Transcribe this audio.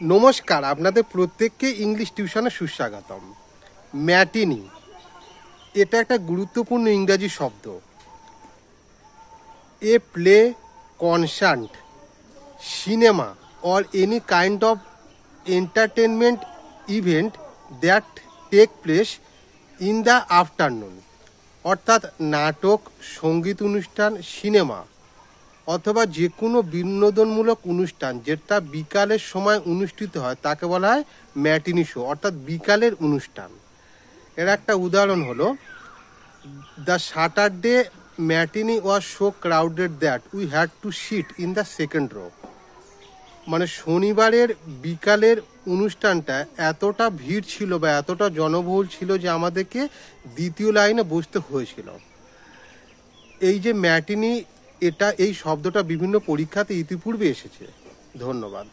নমস্কার, আপনাদের প্রত্যেককে ইংলিশ টিউশনে সুস্বাগতম। ম্যাটিনি এটা একটা গুরুত্বপূর্ণ ইংরাজি শব্দ। A play, concert, cinema or any kind of entertainment event that take place in the afternoon, অর্থাৎ নাটক, সঙ্গীত অনুষ্ঠান, সিনেমা অথবা যে কোনো বিনোদনমূলক অনুষ্ঠান যেটা বিকালের সময় অনুষ্ঠিত হয় তাকে বলা হয় ম্যাটিনি শো, অর্থাৎ বিকালের অনুষ্ঠান। এর একটা উদাহরণ হলো the Saturday matinee was so crowded that we had to sit in the second row. মানে শনিবারের বিকালের অনুষ্ঠানটা এতটা ভিড় ছিল বা এতটা জনবহুল ছিল যে আমাদেরকে দ্বিতীয় লাইনে বসতে হয়েছিল। এই যে ম্যাটিনি, এই শব্দটা বিভিন্ন পরীক্ষাতে ইতিপূর্বে এসেছে। ধন্যবাদ।